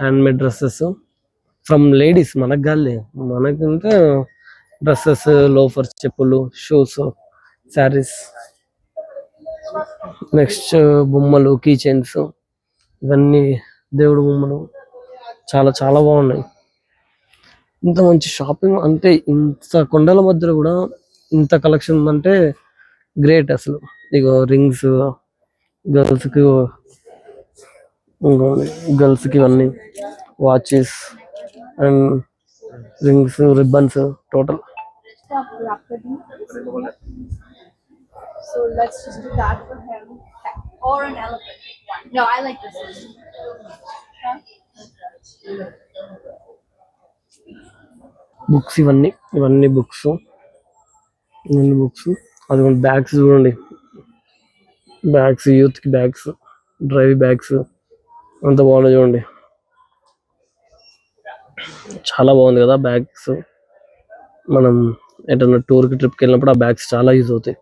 Hand made dresses from ladies, మనకు కాదులే, మనకంటే డ్రెస్సెస్, లోఫర్స్, చెప్పులు, షూస్, శారీస్, నెక్స్ట్ బొమ్మలు, కీ చైన్స్, ఇవన్నీ దేవుడు బొమ్మలు చాలా చాలా బాగున్నాయి. ఇంత మంచి షాపింగ్ అంటే ఇంత కొండల మధ్యలో కూడా ఇంత కలెక్షన్ ఉందంటే గ్రేట్ అసలు. ఇగో రింగ్స్, గర్ల్స్ కి గర్ల్స్ కి ఇవన్నీ watches and rings, ribbons, total. So let's just do that for him. Or an elephant. No, I like this one. Books, ఇవన్నీ బుక్స్, అది బ్యాగ్స్ చూడండి, బ్యాగ్స్, యూత్ కి బ్యాగ్స్, డ్రైవ్ బ్యాగ్స్, అంత బాగున్నాయి చూడండి. చాలా బాగుంది కదా బ్యాగ్స్. మనం ఎటన్నా టూర్కి ట్రిప్కి వెళ్ళినప్పుడు ఆ బ్యాగ్స్ చాలా యూజ్ అవుతాయి.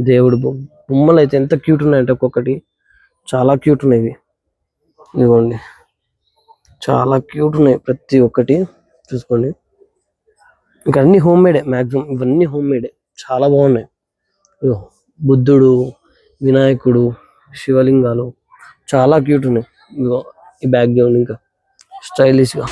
దేవుడు బొమ్మలు అయితే ఎంత క్యూట్ ఉన్నాయంటే ఒక్కొక్కటి చాలా క్యూట్ ఉన్నాయి. ఇదిగోండి, చాలా క్యూట్ ఉన్నాయి ప్రతి ఒక్కటి, చూసుకోండి. ఇంకా అన్ని హోమ్ మేడే, మ్యాక్సిమం ఇవన్నీ హోమ్ మేడే, చాలా బాగున్నాయి. బుద్ధుడు, వినాయకుడు, శివలింగాలు చాలా క్యూట్ ఉన్నాయి. ఇదిగో ఈ బ్యాగ్ చూడండి, ఇంకా స్టైలిష్ గా.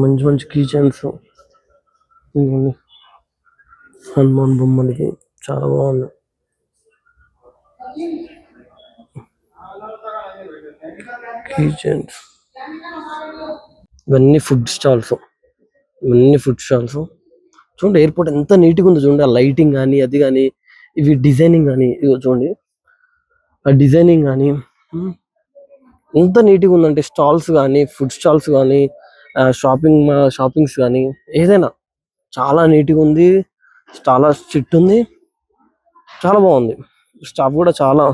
మంచి మంచి కీ చైన్స్, హనుమాన్ బొమ్మలకి చాలా బాగుంది. కీ చైన్స్, ఇవన్నీ ఫుడ్ స్టాల్స్, చూడండి. ఎయిర్పోర్ట్ ఎంత నీట్గా ఉందో చూడండి. ఆ లైటింగ్ కానీ, అది కానీ, ఇవి డిజైనింగ్ కానీ, ఇవి చూడండి, ఆ డిజైనింగ్ కానీ ఎంత నీట్గా ఉందంటే, స్టాల్స్ కానీ, ఫుడ్ స్టాల్స్ కానీ, షాపింగ్స్ కానీ, ఏదైనా చాలా నీట్గా ఉంది. చాలా స్ట్రిక్ట్ ఉంది, చాలా బాగుంది. స్టాఫ్ కూడా చాలా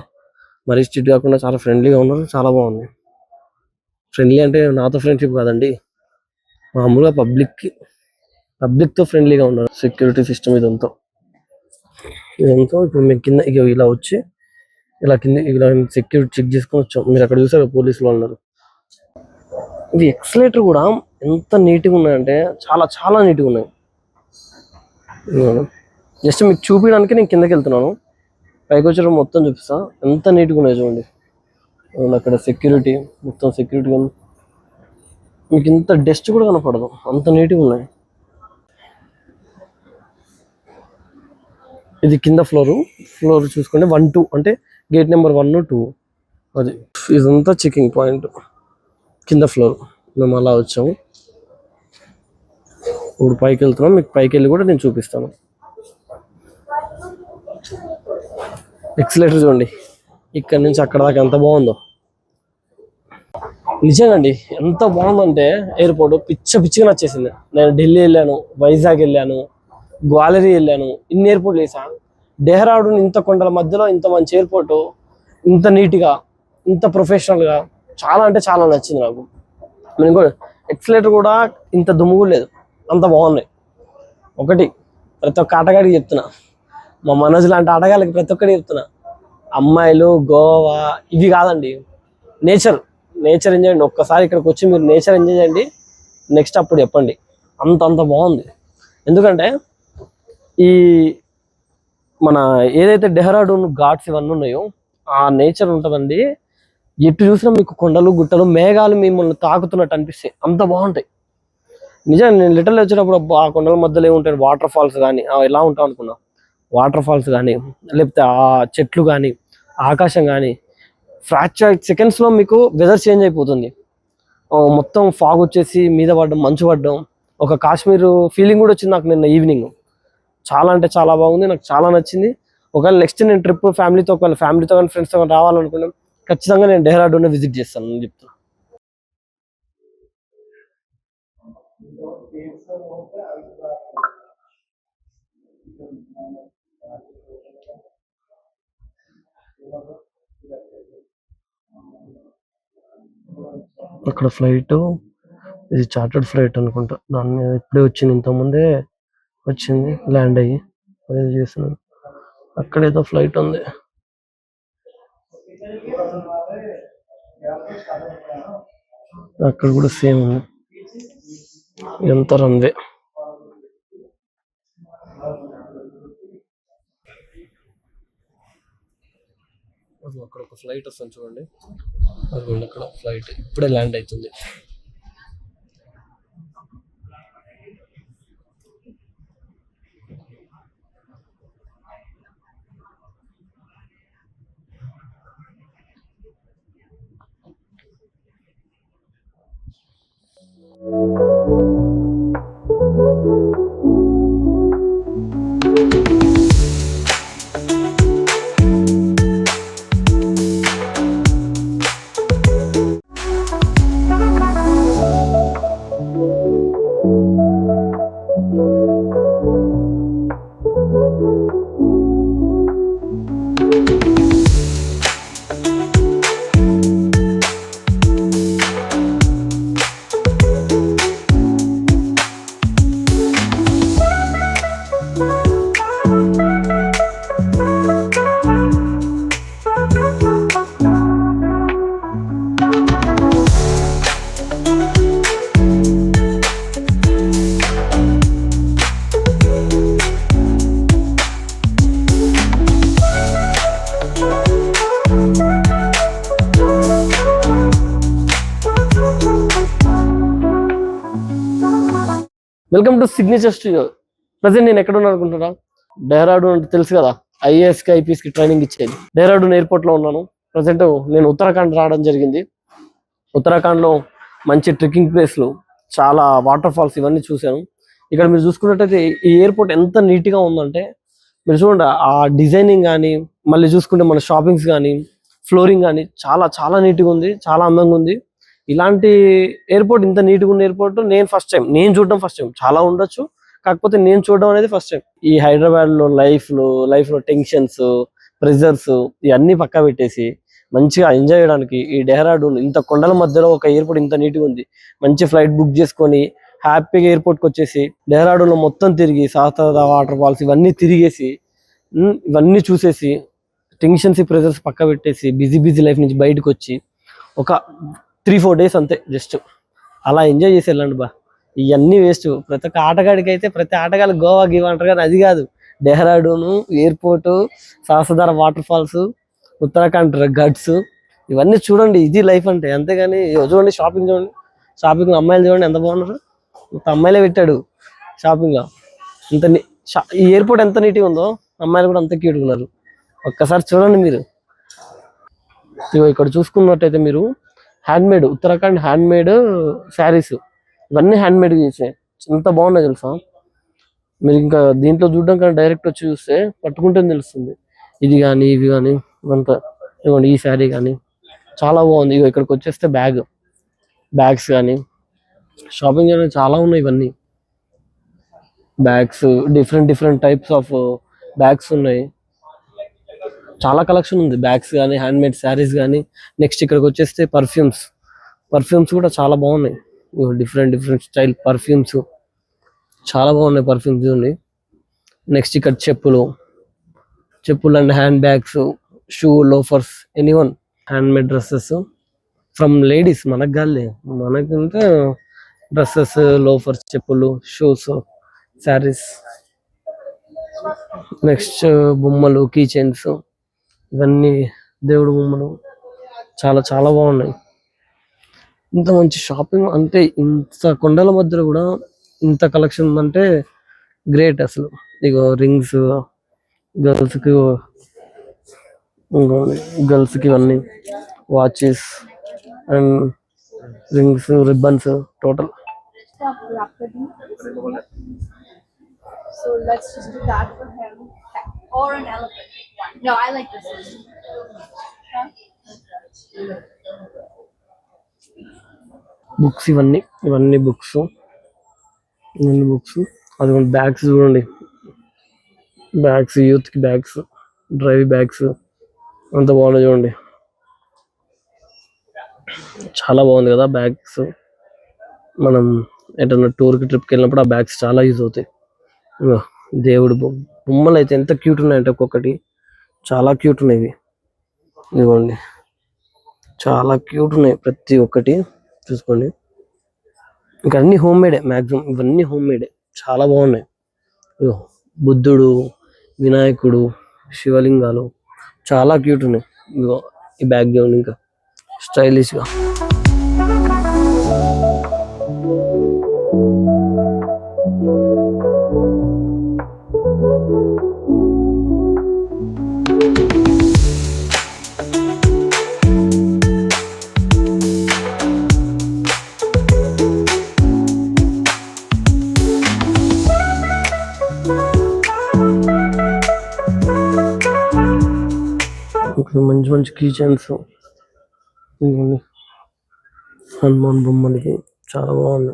మరీ స్ట్రిక్ట్ కాకుండా చాలా ఫ్రెండ్లీగా ఉన్నారు, చాలా బాగుంది. ఫ్రెండ్లీ అంటే నాతో ఫ్రెండ్షిప్ కాదండి, మామూలుగా పబ్లిక్తో ఫ్రెండ్లీగా ఉన్నారు. సెక్యూరిటీ సిస్టమ్ ఇదంతా ఇప్పుడు మేము కింద ఇలా వచ్చి ఇలా కింద ఇలా సెక్యూరిటీ చెక్ చేసుకొని వచ్చాం. మీరు అక్కడ చూసారు పోలీసులు ఉన్నారు. ఇవి ఎక్సలేటర్ కూడా ఎంత నీట్గా ఉన్నాయంటే చాలా చాలా నీట్గా ఉన్నాయి. జస్ట్ మీకు చూపించడానికి నేను కిందకి వెళ్తున్నాను, పైకి వచ్చి మొత్తం చూపిస్తా. ఎంత నీట్గా ఉన్నాయి చూడండి. అక్కడ సెక్యూరిటీ, మొత్తం సెక్యూరిటీ ఉంది. మీకు ఇంత డస్ట్ కూడా కనపడదు, అంత నీట్గా ఉన్నాయి. ఇది కింద ఫ్లోర్ చూసుకోండి. 1, 2 అంటే గేట్ నెంబర్ 1, 2 అది. ఇదంతా చెకింగ్ పాయింట్, కింద ఫ్లోర్. మేము అలా వచ్చాము, ఇప్పుడు పైకి వెళ్తున్నాం. మీకు పైకి వెళ్ళి కూడా నేను చూపిస్తాను. ఎక్సలేటర్ చూడండి, ఇక్కడ నుంచి అక్కడ దాకా ఎంత బాగుందో. నిజంగా అండి, ఎంత బాగుందంటే ఎయిర్పోర్ట్ పిచ్చిగా నచ్చేసింది. నేను ఢిల్లీ వెళ్ళాను, వైజాగ్ వెళ్ళాను, గ్వాలరీ వెళ్ళాను, ఇన్ని ఎయిర్పోర్ట్లు వేసాను. డెహ్రాడూన్ ఇంత కొండల మధ్యలో ఇంత మంచి ఎయిర్పోర్ట్, ఇంత నీట్గా, ఇంత ప్రొఫెషనల్గా, చాలా అంటే చాలా నచ్చింది నాకు. నేను కూడా ఎక్సలేటర్ కూడా ఇంత దుమ్ము లేదు, అంత బాగున్నాయి. ఒకటి ప్రతి ఒక్క ఆటగాడికి చెప్తున్నా, మా మనోజ్ లాంటి ఆటగాళ్ళకి ప్రతి ఒక్కటి చెప్తున్నా, అమ్మాయిలు, గోవా ఇవి కాదండి, నేచర్ ఎంజాయ్ చేయండి. ఒక్కసారి ఇక్కడికి వచ్చి మీరు నేచర్ ఎంజాయ్ చేయండి, నెక్స్ట్ అప్పుడు చెప్పండి. అంత బాగుంది. ఎందుకంటే ఈ మన ఏదైతే డెహ్రాడూన్ ఘాట్స్ ఇవన్నీ ఉన్నాయో ఆ నేచర్ ఉంటుందండి. ఎటు చూసినా మీకు కొండలు, గుట్టలు, మేఘాలు మిమ్మల్ని తాకుతున్నట్టు అనిపిస్తాయి, అంత బాగుంటాయి. నిజంగా నేను లిటరల్ వచ్చినప్పుడు ఆ కొండల మధ్యలో ఏముంటాయి, వాటర్ ఫాల్స్ కానీ ఎలా ఉంటాం అనుకున్నా, వాటర్ ఫాల్స్ కానీ, లేకపోతే ఆ చెట్లు కానీ, ఆకాశం కానీ, ఫ్రాక్చర్ సెకండ్స్లో మీకు వెదర్ చేంజ్ అయిపోతుంది. మొత్తం ఫాగ్ వచ్చేసి మీద పడడం, మంచు పడడం, ఒక కాశ్మీర్ ఫీలింగ్ కూడా వచ్చింది నాకు నిన్న ఈవినింగ్. చాలా అంటే చాలా బాగుంది, నాకు చాలా నచ్చింది. ఒకవేళ నెక్స్ట్ నేను ట్రిప్ ఫ్యామిలీతో కానీ ఫ్రెండ్స్తో కానీ రావాలనుకున్నాను, ఖచ్చితంగా నేను డెహ్రాడూన్ విజిట్ చేస్తాను అని చెప్తాను. అక్కడ ఫ్లైట్, ఇది చార్టర్డ్ ఫ్లైట్ అనుకుంటా. దాని మీద ఇప్పుడే వచ్చింది, ఇంతకుముందే వచ్చింది ల్యాండ్ అయ్యి. అదే చేస్తున్నాను. అక్కడ ఏదో ఫ్లైట్ ఉంది. అక్కడ కూడా సేమ్ ఉంది. ఎంత రన్వే. అక్కడ ఒక ఫ్లైట్ వస్తుంది చూడండి, అదిగోండి అక్కడ ఫ్లైట్ ఇప్పుడే ల్యాండ్ అవుతుంది. Welcome to signature studio. Present నేను ఎక్కడ ఉన్నాను అనుకుంటున్నా? డెహ్రాడూన్ అంటే తెలుసు కదా, ఐఏఎస్ కి ఐపీఎస్ కి ట్రైనింగ్ ఇచ్చేది. డెహ్రాడూన్ ఎయిర్పోర్ట్ లో ఉన్నాను ప్రజెంట్. నేను ఉత్తరాఖండ్ రావడం జరిగింది. ఉత్తరాఖండ్ లో మంచి ట్రెక్కింగ్ ప్లేస్లు, చాలా వాటర్ ఫాల్స్ ఇవన్నీ చూశాను. ఇక్కడ మీరు చూసుకున్నట్టయితే ఈ ఎయిర్పోర్ట్ ఎంత నీట్ గా ఉందంటే, మీరు చూడండి ఆ డిజైనింగ్ కానీ, మళ్ళీ చూసుకుంటే మన షాపింగ్స్ కానీ, ఫ్లోరింగ్ కానీ చాలా చాలా నీట్గా ఉంది, చాలా అందంగా ఉంది. ఇలాంటి ఎయిర్పోర్ట్, ఇంత నీట్గా ఉన్న ఎయిర్పోర్ట్ నేను ఫస్ట్ టైం, నేను చూడడం ఫస్ట్ టైం. చాలా ఉండొచ్చు, కాకపోతే నేను చూడడం అనేది ఫస్ట్ టైం. ఈ హైదరాబాద్ లో లైఫ్ లో టెన్షన్స్, ప్రెజర్స్ ఇవన్నీ పక్కా పెట్టేసి మంచిగా ఎంజాయ్ చేయడానికి ఈ డెహ్రాడూన్ ఇంత కొండల మధ్యలో ఒక ఎయిర్పోర్ట్ ఇంత నీట్గా ఉంది. మంచి ఫ్లైట్ బుక్ చేసుకొని హ్యాపీగా ఎయిర్పోర్ట్కి వచ్చేసి డెహ్రాడూన్ లో మొత్తం తిరిగి సహస్రధార వాటర్ ఫాల్స్ ఇవన్నీ తిరిగేసి ఇవన్నీ చూసేసి టెన్షన్స్ ప్రెజర్స్ పక్క పెట్టేసి బిజీ లైఫ్ నుంచి బయటకు వచ్చి ఒక 3-4 days అంతే, జస్ట్ అలా ఎంజాయ్ చేసి వెళ్ళండి బా. ఇవన్నీ వేస్ట్. ప్రతి ఒక్క ఆటగాడికి అయితే, ప్రతి ఆటగాళ్ళు గోవా గీవా అంటారు కానీ అది కాదు. Dehradun airport, సహస్రధార water falls, Uttarakhand ఘట్స్ ఇవన్నీ చూడండి. ఇది లైఫ్ అంటే. అంతేగాని చూడండి షాపింగ్, చూడండి షాపింగ్, అమ్మాయిలు చూడండి ఎంత బాగున్నారు. ఇంత అమ్మాయిలే పెట్టాడు షాపింగ్ లో. ఇంత ఈ ఎయిర్పోర్ట్ ఎంత నీట్గా ఉందో, అమ్మాయిలు కూడా అంత క్యూట్గా ఉన్నారు. ఒక్కసారి చూడండి మీరు. ఇక్కడ చూసుకున్నట్టయితే మీరు హ్యాండ్మేడ్, ఉత్తరాఖండ్ హ్యాండ్మేడ్ శారీస్ ఇవన్నీ హ్యాండ్మేడ్ చేసాయి. ఎంత బాగున్నాయి తెలుసా. మీరు ఇంకా దీంట్లో చూడడం కానీ డైరెక్ట్ వచ్చి చూస్తే పట్టుకుంటే తెలుస్తుంది. ఇది కానీ ఇవి కానీ ఇవంతా. ఇవ్వండి ఈ శారీ కానీ చాలా బాగుంది. ఇక్కడికి వచ్చేస్తే బ్యాగ్స్ కానీ షాపింగ్ అనేది చాలా ఉన్నాయి. ఇవన్నీ bags, different types of bags ఉన్నాయి. చాలా కలెక్షన్ ఉంది. బ్యాగ్స్ కానీ, హ్యాండ్మేడ్ శారీస్ కానీ. నెక్స్ట్ ఇక్కడికి వచ్చేస్తే పర్ఫ్యూమ్స్ కూడా చాలా బాగున్నాయి. డిఫరెంట్ స్టైల్ పర్ఫ్యూమ్స్ చాలా బాగున్నాయి. పర్ఫ్యూమ్స్ ఉంది. నెక్స్ట్ ఇక్కడ చెప్పులు and hand bags, shoe, loafers, anyone. Handmade dresses from ladies, మనకు కాదులే, మనకంటే డ్రెస్సెస్, లోఫర్స్, చెప్పులు, షూస్, శారీస్. నెక్స్ట్ బొమ్మలు, కీ చైన్స్, ఇవన్నీ దేవుడు బొమ్మలు చాలా చాలా బాగున్నాయి. ఇంత మంచి షాపింగ్ అంటే, ఇంత కొండల మధ్యలో కూడా ఇంత కలెక్షన్ ఉందంటే గ్రేట్ అసలు. ఇగో రింగ్స్, గర్ల్స్ కి ఇవన్నీ watches and rings, ribbons total. So let's just do that for him. Or an elephant. No, I like this one. Books, ఇవన్నీ బుక్స్. అది బ్యాగ్స్ చూడండి. బ్యాగ్స్, యూత్ కి బ్యాగ్స్, డ్రైవ్ బ్యాగ్స్ అంత బాగున్నాయి చూడండి. చాలా బాగుంది కదా బ్యాగ్స్. మనం ఎటన్నా టూర్ కి ట్రిప్ కి వెళ్ళినప్పుడు ఆ బ్యాగ్స్ చాలా యూజ్ అవుతాయి. ఇగో దేవుడు బొమ్మలు అయితే ఎంత క్యూట్ ఉన్నాయంటే ఒక్కొక్కటి చాలా క్యూట్ ఉన్నాయి ఇవి. ఇదిగోండి చాలా క్యూట్ ఉన్నాయి ప్రతి ఒక్కటి, చూసుకోండి. ఇంకా అన్ని హోమ్ మేడే, మ్యాక్సిమం ఇవన్నీ హోమ్ మేడే, చాలా బాగున్నాయి. ఇగో బుద్ధుడు, వినాయకుడు, శివలింగాలు చాలా క్యూట్ ఉన్నాయి. ఇగో ఈ బ్యాక్ గ్రౌండ్ ఇంకా స్టైలిష్ గా. మంచి మంచి కీ చైన్స్, హనుమాన్ బొమ్మలకి చాలా బాగుంది.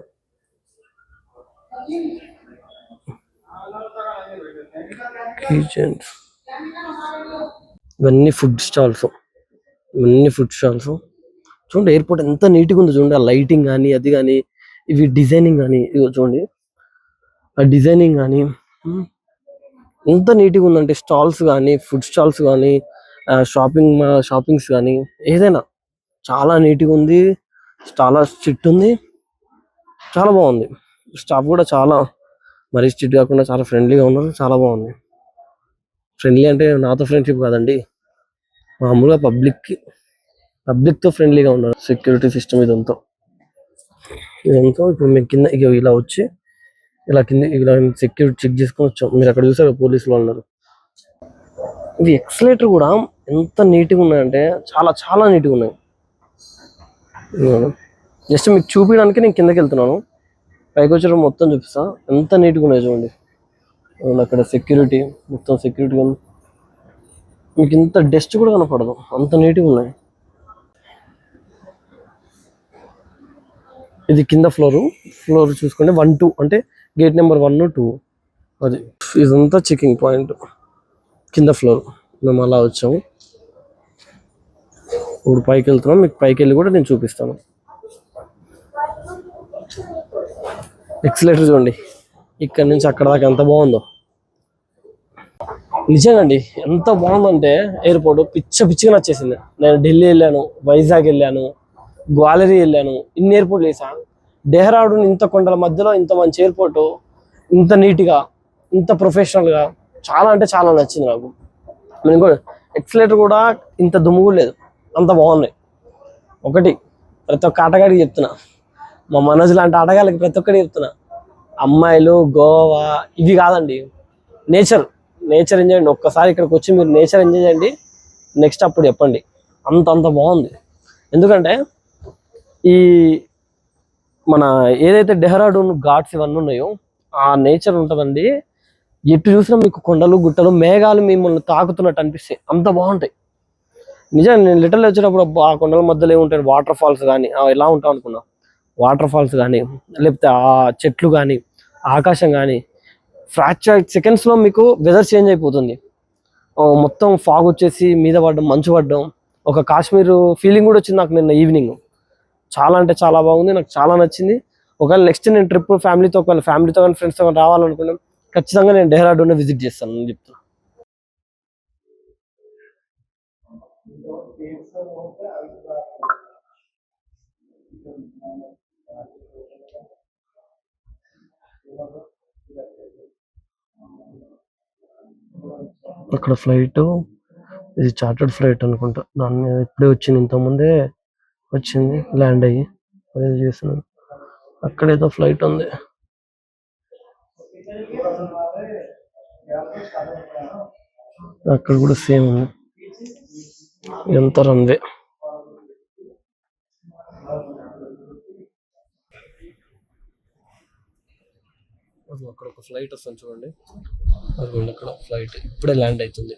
కీ చైన్స్, ఇవన్నీ ఫుడ్ స్టాల్స్, చూడండి. ఎయిర్పోర్ట్ ఎంత నీట్గా ఉందో చూడండి. ఆ లైటింగ్ కానీ అది కానీ, ఇవి డిజైనింగ్ కానీ, ఇవి చూడండి ఆ డిజైనింగ్ కానీ ఎంత నీట్గా ఉందంటే, స్టాల్స్ కానీ, ఫుడ్ స్టాల్స్ కానీ, షాపింగ్స్ కానీ, ఏదైనా చాలా నీట్గా ఉంది. చాలా స్ట్రిక్ట్ ఉంది, చాలా బాగుంది. స్టాఫ్ కూడా చాలా మరీ స్ట్రిక్ట్ కాకుండా చాలా ఫ్రెండ్లీగా ఉన్నారు, చాలా బాగుంది. ఫ్రెండ్లీ అంటే నాతో ఫ్రెండ్షిప్ కాదండి, మామూలుగా పబ్లిక్ తో ఫ్రెండ్లీగా ఉన్నారు. సెక్యూరిటీ సిస్టమ్ ఇదంతా ఇప్పుడు మేము కింద ఇలా వచ్చి ఇలా కింద ఇలా సెక్యూరిటీ చెక్ చేసుకొని వచ్చాం. మీరు అక్కడ చూసారు పోలీసులు ఉన్నారు. ఇవి ఎక్సలేటర్ కూడా ఎంత నీట్గా ఉన్నాయంటే చాలా చాలా నీట్గా ఉన్నాయి. జస్ట్ మీకు చూపించడానికి నేను కిందకి వెళ్తున్నాను, పైకి వచ్చి మొత్తం చూపిస్తా. ఎంత నీట్గా ఉన్నాయి చూడండి. అక్కడ సెక్యూరిటీ, మొత్తం సెక్యూరిటీ మీకు ఇంత డస్ట్ కూడా కనపడదు, అంత నీట్గా ఉన్నాయి. ఇది కింద ఫ్లోర్ చూసుకోండి. 1, 2 అంటే గేట్ నెంబర్ 1, 2 అది. ఇదంతా చెకింగ్ పాయింట్, కింద ఫ్లోర్. మేము అలా వచ్చాము, ఇప్పుడు పైకి వెళ్తున్నాం. మీకు పైకి వెళ్ళి కూడా నేను చూపిస్తాను. ఎక్సలేటర్ చూడండి, ఇక్కడ నుంచి అక్కడ దాకా ఎంత బాగుందో. నిజంగా అండి, ఎంత బాగుందంటే ఎయిర్పోర్ట్ పిచ్చిగా నచ్చేసింది. నేను ఢిల్లీ వెళ్ళాను, వైజాగ్ వెళ్ళాను, గ్వాలరీ వెళ్ళాను, ఇన్ని ఎయిర్పోర్ట్లు వేసా. డెహ్రాడూన్ ఇంత కొండల మధ్యలో ఇంత మంచి ఎయిర్పోర్ట్, ఇంత నీట్గా, ఇంత ప్రొఫెషనల్గా, చాలా అంటే చాలా నచ్చింది నాకు. నేను కూడా ఎక్సలేటర్ కూడా ఇంత దుమ్ము లేదు, అంత బాగున్నాయి. ఒకటి ప్రతి ఒక్క ఆటగాడికి చెప్తున్నా, మా మనోజ్ లాంటి ఆటగాళ్ళకి ప్రతి ఒక్కటి చెప్తున్నా, అమ్మాయిలు గోవా ఇవి కాదండి, నేచర్ ఎంజాయ్ చేయండి. ఒక్కసారి ఇక్కడికి వచ్చి మీరు నేచర్ ఎంజాయ్ చేయండి, నెక్స్ట్ అప్పుడు చెప్పండి. అంత బాగుంది. ఎందుకంటే ఈ మన ఏదైతే డెహ్రాడూన్ ఘాట్స్ ఇవన్నీ ఉన్నాయో ఆ నేచర్ ఉంటుందండి. ఎటు చూసినా మీకు కొండలు, గుట్టలు, మేఘాలు మిమ్మల్ని తాకుతున్నట్టు అనిపిస్తాయి, అంత బాగుంటాయి. నిజంగా నేను లిటరల్ వచ్చినప్పుడు ఆ కొండల మధ్యలో ఏముంటాయి, వాటర్ ఫాల్స్ కానీ ఎలా ఉంటాం అనుకున్నా, వాటర్ ఫాల్స్ కానీ, లేకపోతే ఆ చెట్లు కానీ, ఆకాశం కానీ, ఫ్రాక్చర్ సెకండ్స్ లో మీకు వెదర్ చేంజ్ అయిపోతుంది. మొత్తం ఫాగ్ వచ్చేసి మీద పడడం, మంచు పడడం, ఒక కాశ్మీర్ ఫీలింగ్ కూడా వచ్చింది నాకు నిన్న ఈవినింగ్. చాలా అంటే చాలా బాగుంది, నాకు చాలా నచ్చింది. ఒకవేళ నెక్స్ట్ నేను ట్రిప్ ఫ్యామిలీతో కానీ ఫ్రెండ్స్తో కానీ రావాలనుకున్నాను, ఖచ్చితంగా నేను డెహ్రాడూన్ విజిట్ చేస్తాను అని చెప్తాను. అక్కడ ఫ్లైట్, ఇది చార్టర్డ్ ఫ్లైట్ అనుకుంటా, దాన్ని ఇప్పుడే వచ్చింది, ఇంతకుముందే వచ్చింది ల్యాండ్ అయ్యి. అదే చేస్తున్నాను, అక్కడేదో ఫ్లైట్ ఉంది. అక్కడ కూడా సేమ్ ఉంది, ఎంత రన్వే. అక్కడ ఒక ఫ్లైట్ వస్తుంది చూడండి, అదిగోండి అక్కడ ఫ్లైట్ ఇప్పుడే ల్యాండ్ అవుతుంది.